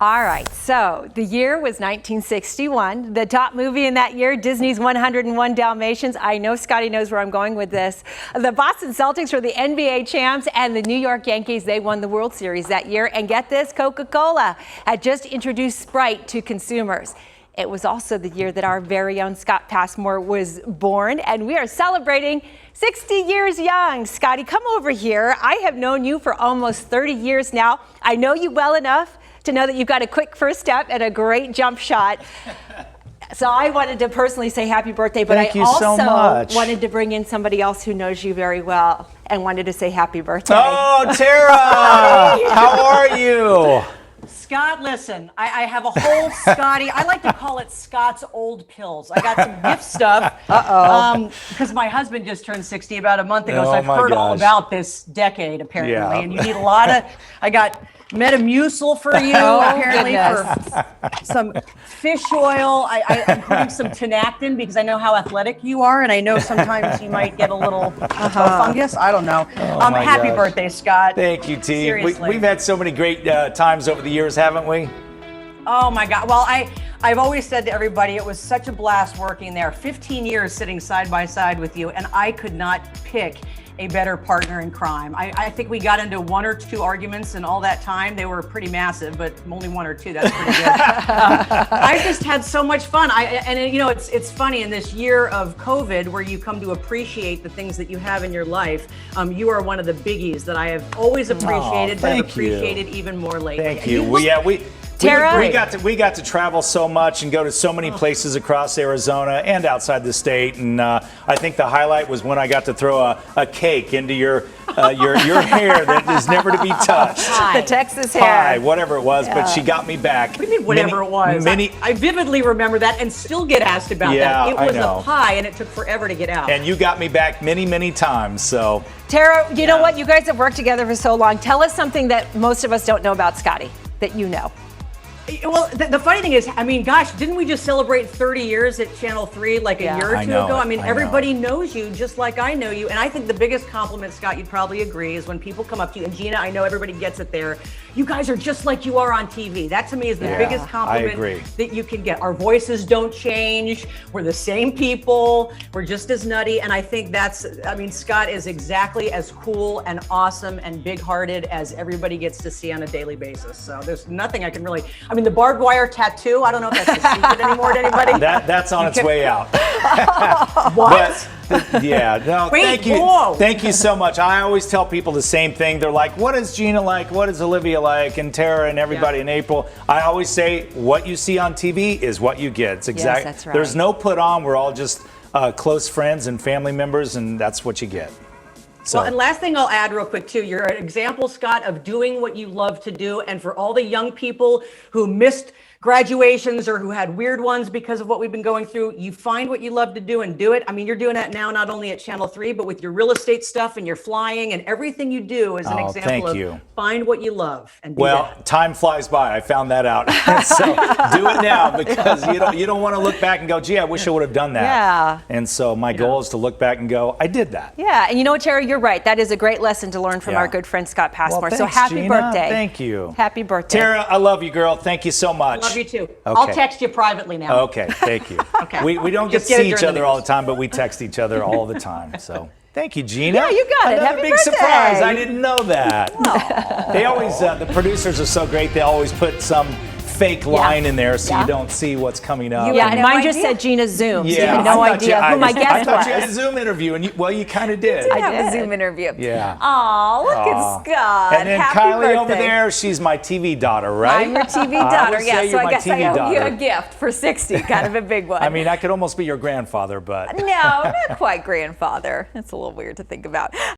All right, so the year was 1961. The top movie in that year, Disney's 101 Dalmatians. I know Scotty knows where I'm going with this. The Boston Celtics were the NBA champs, and the New York Yankees, they won the World Series that year. And get this, Coca-Cola had just introduced Sprite to consumers. It was also the year that our very own Scott Pasmore was born, and we are celebrating 60 years young. Scotty, come over here. I have known you for almost 30 years now. I know you well enough to know that you've got a quick first step and a great jump shot. So I wanted to personally say happy birthday, but Thank I you so also much. wanted to bring in somebody else who knows you very well and wanted to say happy birthday. Oh, Tara, how are you? Scott, listen, I have a whole Scotty, I like to call it Scott's old pills. I got some gift stuff. Because my husband just turned 60 about a month ago, so Oh I've my heard all gosh. about this decade, apparently. Yeah. And you need a lot of, I got Metamucil for you, apparently, for some fish oil. I'm putting some Tinactin because I know how athletic you are, and I know sometimes you might get a little fungus. I don't know. my Happy gosh. birthday, Scott. Thank you, T. Seriously. We've had so many great times over the years, haven't we? Oh my God. Well, I've always said to everybody, it was such a blast working there. 15 years sitting side by side with you, and I could not pick a better partner in crime. I think we got into one or two arguments in all that time. They were pretty massive, but only one or two, that's pretty good. I just had so much fun. And you know, it's funny in this year of COVID where you come to appreciate the things that you have in your life. You are one of the biggies that I have always appreciated, but I've thank you. appreciated even more lately. Thank And you. Tara? We got to travel so much and go to so many places across Arizona and outside the state, and I think the highlight was when I got to throw a cake into your hair that is never to be touched. The Texas hair. Pie, whatever it was, but she got me back. What do you mean, whatever it was? I vividly remember that and still get asked about that. It was a pie and it took forever to get out. And you got me back many, many times, so. Tara, you know what? You guys have worked together for so long. Tell us something that most of us don't know about Scotty that you know. Well, the funny thing is, I mean, gosh, didn't we just celebrate 30 years at Channel 3 like a year or two ago? I mean, everybody knows you just like I know you. And I think the biggest compliment, Scott, you'd probably agree, is when people come up to you, and Gina, I know everybody gets it there, you guys are just like you are on TV. That to me is the biggest compliment that you can get. Our voices don't change. We're the same people. We're just as nutty. And I think Scott is exactly as cool and awesome and big-hearted as everybody gets to see on a daily basis. So there's nothing I can really, the barbed wire tattoo, I don't know if that's a secret anymore to anybody. That's on its way out. What? Thank you. Whoa. Thank you so much. I always tell people the same thing. They're like, what is Gina like? What is Olivia like? And Tara and everybody in April. I always say, what you see on TV is what you get. It's exactly. Yes, that's right. There's no put on. We're all just close friends and family members, and that's what you get. So. Well, and last thing I'll add real quick too, you're an example, Scott, of doing what you love to do. And for all the young people who missed graduations or who had weird ones because of what we've been going through, you find what you love to do and do it. I mean, you're doing that now, not only at Channel 3, but with your real estate stuff and your flying and everything you do is an example of find what you love and do that. Time flies by. I found that out. So do it now, because you don't want to look back and go, gee, I wish I would have done that. Yeah. And so my goal is to look back and go, I did that. Yeah, and you know what, Tara, you're right. That is a great lesson to learn from our good friend Scott Passmore. Well, so happy Gina. birthday. Thank you. Happy birthday. Tara, I love you, girl. Thank you so much. Love you too. Okay. I'll text you privately now. Okay, thank you. Okay. We don't get to see each other all the time, but we text each other all the time. So thank you, Gina. Yeah, you got it. Another Happy big birthday. surprise. I didn't know that. They always, the producers are so great. They always put some fake line in there so you don't see what's coming up. Yeah, and mine just said Gina Zoom. So you Yeah, had no idea who my guest I thought was. you had a Zoom interview, and you kind of did. I have a Zoom interview. Yeah. Oh, look at Scott. And then Happy Kylie birthday. over there, she's my TV daughter, right? I'm your TV I daughter, would yeah. say So you're I my guess I TV owe you a daughter. gift for 60, kind of a big one. I mean, I could almost be your grandfather, but. No, not quite grandfather. That's a little weird to think about.